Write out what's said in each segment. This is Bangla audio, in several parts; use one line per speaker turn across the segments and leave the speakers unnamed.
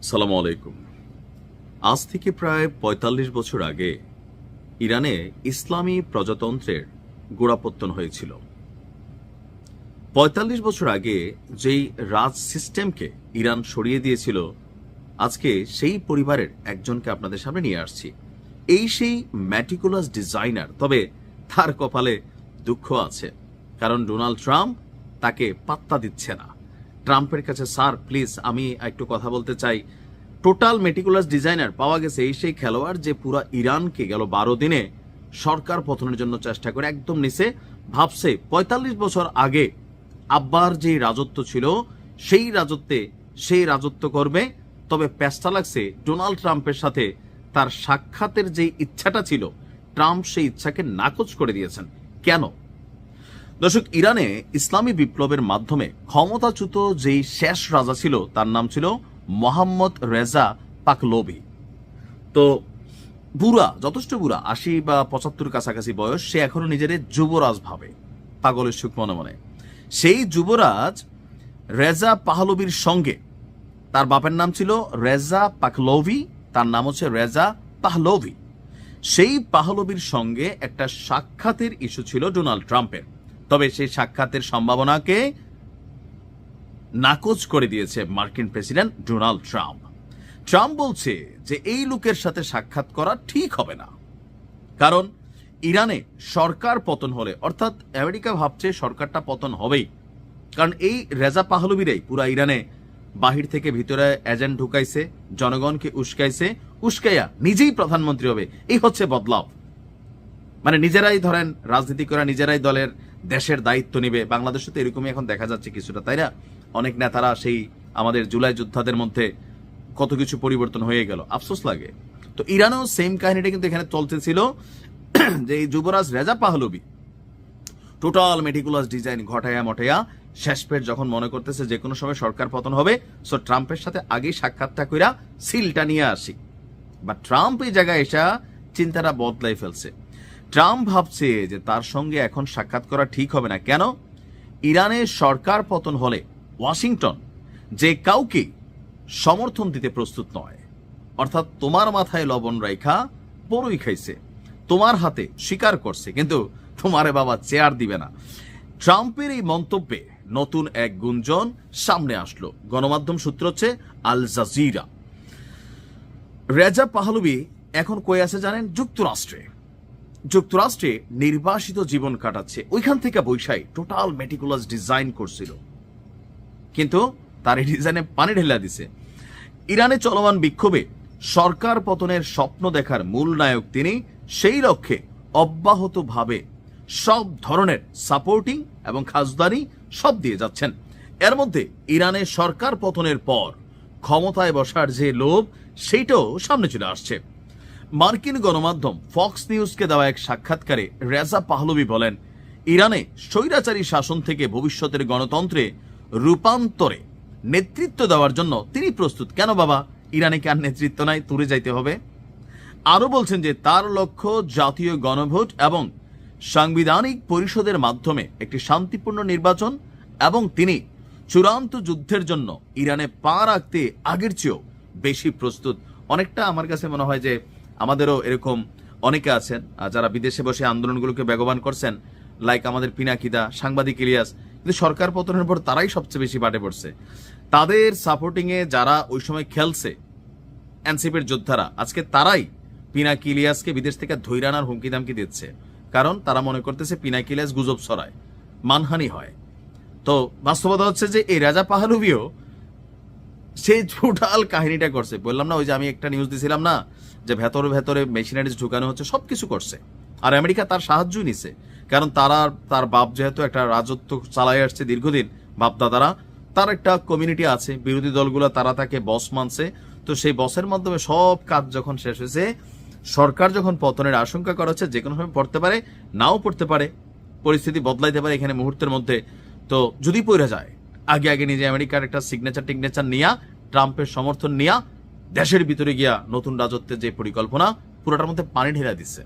সালামু আলাইকুম। আজ থেকে প্রায় ৪৫ বছর আগে ইরানে ইসলামী প্রজাতন্ত্রের গোড়াপত্তন হয়েছিল। ৪৫ বছর আগে যেই রাজ সিস্টেমকে ইরান সরিয়ে দিয়েছিল, আজকে সেই পরিবারের একজনকে আপনাদের সামনে নিয়ে আসছি। সেই ম্যাটিকুলাস ডিজাইনার, তবে তার কপালে দুঃখ আছে, কারণ ডোনাল্ড ট্রাম্প তাকে পাত্তা দিচ্ছে না। ট্রাম্পের কাছে, স্যার প্লিজ আমি একটু কথা বলতে চাই। টোটাল মেটিকুলাস ডিজাইনার পাওয়া গেছে সেই খেলোয়াড় যে পুরা ইরানকে গেল ১২ দিনে সরকার পতনের জন্য চেষ্টা করে একদম নিচে ভাবছে ৪৫ বছর আগে আব্বার যে রাজত্ব ছিল সেই রাজত্ব করবে। তবে প্যাঁচটা লাগছে ডোনাল্ড ট্রাম্পের সাথে তার সাক্ষাতের যে ইচ্ছাটা ছিল, ট্রাম্প সেই ইচ্ছাকে নাকচ করে দিয়েছেন। কেন? দর্শক, ইরানে ইসলামী বিপ্লবের মাধ্যমে ক্ষমতাচ্যুত যেই শেষ রাজা ছিল তার নাম ছিল মোহাম্মদ রেজা পাহলভি। তো বুড়া, যথেষ্ট বুড়া, ৮০ বা ৭৫ কাছাকাছি বয়স, সে এখনো নিজের যুবরাজ ভাবে, পাগলের সুখ মনে মনে। সেই যুবরাজ রেজা পাহলভির সঙ্গে, তার বাপের নাম ছিল রেজা পাহলভি, তার নাম হচ্ছে রেজা পাহলভি, সেই পাহলভির সঙ্গে একটা সাক্ষাতের ইস্যু ছিল ডোনাল্ড ট্রাম্পের। তবে সেই সাক্ষাতের সম্ভাবনাকে নাকচ করে দিয়েছে মার্কিন প্রেসিডেন্ট ডোনাল্ড ট্রাম্প। ট্রাম্প বলছে যে এই লোকের সাথে সাক্ষাৎ করা ঠিক হবে না, কারণ ইরানে সরকার পতন হলে, অর্থাৎ আমেরিকা ভাবছে সরকারটা পতন হবেই, কারণ এই রেজা পাহলভিরাই পুরা ইরানে বাহির থেকে ভিতরে এজেন্ট ঢুকাইছে, জনগণকে উস্কাইয়া নিজেই প্রধানমন্ত্রী হবে। এই হচ্ছে বদলাও, মানে নিজেরাই ধরেন রাজনীতি করা, নিজেরাই দলের দেশের দায়িত্ব নিবে। বাংলাদেশে তো এরকমই এখন দেখা যাচ্ছে কিছুটা, তাই না? অনেক নেতারা সেই আমাদের জুলাই যোদ্ধাদের মধ্যে কত কিছু পরিবর্তন হয়ে গেল, আফসোস লাগে। তো ইরানেও সেম কাহিনীটা কিন্তু এখানে চলতেছিল, যে এই যুবরাজ Reza Pahlavi total meticulous design ঘটাইয়া মটাইয়া শেষ পেট যখন মনে করতেছে যে কোনো সময় সরকার পতন হবে, সো ট্রাম্পের সাথে আগেই সাক্ষাৎটা কইরা সিলটা নিয়ে আসি। বা ট্রাম্প এই জায়গায় এসা চিন্তাটা বদলাই ফেলছে। ট্রাম্প ভাবছে যে তার সঙ্গে এখন সাক্ষাৎ করা ঠিক হবে না। কেন? ইরানের সরকার পতন হলে ওয়াশিংটন যে কাউকে সমর্থন দিতে প্রস্তুত নয়, অর্থাৎ তোমার মাথায় লবণ রাইখা বড়ই খাইছে, তোমার হাতে স্বীকার করছে, কিন্তু তোমারে বাবা চেয়ার দিবে না। ট্রাম্পের এই মন্তব্যে নতুন এক গুঞ্জন সামনে আসলো। গণমাধ্যম সূত্র হচ্ছে আল জাজিরা। রেজা পাহলভি এখন কই আছে জানেন? যুক্তরাষ্ট্রে নির্বাসিত জীবন কাটাচ্ছে। ওইখান থেকে বৈশাই টোটাল মেটিকুলাস ডিজাইন করছিল, কিন্তু তার এই ডিজাইনে পানি ঢেলা দিছে। ইরানে চলমান বিক্ষোভে সরকার পতনের স্বপ্ন দেখার মূল নায়ক তিনি। সেই লক্ষ্যে অব্যাহতভাবে সব ধরনের সাপোর্টিং এবং খাজদানি সব দিয়ে যাচ্ছেন। এর মধ্যে ইরানের সরকার পতনের পর ক্ষমতায় বসার যে লোভ, সেইটাও সামনে চলে আসছে। মার্কিন গণমাধ্যম ফক্স নিউজকে দেওয়া এক সাক্ষাৎকারে রেজা পাহলভি বলেন, ইরানে স্বৈরাচারী শাসন থেকে ভবিষ্যতের গণতন্ত্রে রূপান্তরে নেতৃত্ব দেওয়ার জন্য তিনি প্রস্তুত। কেন বাবা, ইরানে কি আর নেতৃত্ব নাই, তুলে যাইতে হবে? আরো বলছেন যে তার লক্ষ্য জাতীয় গণভোট এবং সাংবিধানিক পরিষদের মাধ্যমে একটি শান্তিপূর্ণ নির্বাচন, এবং তিনি চূড়ান্ত যুদ্ধের জন্য ইরানে পা রাখতে আগের চেয়েও বেশি প্রস্তুত। অনেকটা আমার কাছে মনে হয় যে আমাদেরও এরকম অনেকে আছেন যারা বিদেশে বসে আন্দোলনগুলোকে বেগবান করছেন, লাইক আমাদের পিনাকিদা, সাংবাদিক ইলিয়াস, কিন্তু সরকার পতনের পর তারাই সবচেয়ে বেশি বাটে পড়ছে। তাদের সাপোর্টিং এ যারা ওই সময় খেলছে এনসিপির যোদ্ধারা, আজকে তারাই পিনাকি ইলিয়াসকে বিদেশ থেকে ধৈর্য আনার হুমকি দামকি দিচ্ছে, কারণ তারা মনে করতেছে পিনাকি ইলিয়াস গুজব ছড়ায়, মানহানি হয়। তো বাস্তবতা হচ্ছে যে এই রেজা পাহলভিও সে টোটাল কাহিনীটা করছে। বললাম না, ওই যে আমি একটা নিউজ দিছিলাম না, যে ভেতরে মেশিনারিজ ঢুকানো হচ্ছে, সবকিছু করছে। আর আমেরিকা তার সাহায্যই নিছে, কারণ তার বাপ যেহেতু একটা রাজত্ব চালাই আসছে দীর্ঘদিন, বাপদাদারা, তার একটা কমিউনিটি আছে, বিরোধী দলগুলো তারা তাকে বস মানছে। তো সেই বসের মাধ্যমে সব কাজ যখন শেষ হয়েছে, সরকার যখন পতনের আশঙ্কা করা হচ্ছে, যে কোনো সময় পড়তে পারে, নাও পড়তে পারে, পরিস্থিতি বদলাইতে পারে এখানে মুহূর্তের মধ্যে। তো যদি পড়ে যায়, আগে নিজে আমেরিকার একটা টিগনেচার নিয়া, ট্রাম্পের সমর্থন নিয়া দেশের ভিতরে গিয়া নতুন রাজত্বের যে পরিকল্পনা, পুরোটার মধ্যে পানি ঢেলা দিচ্ছে।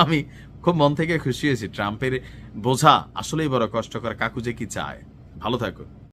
আমি খুব মন থেকে খুশি হয়েছি। ট্রাম্পের বোঝা আসলেই বড় কষ্টকর। কাকু যে কি চায়। ভালো থাকুন।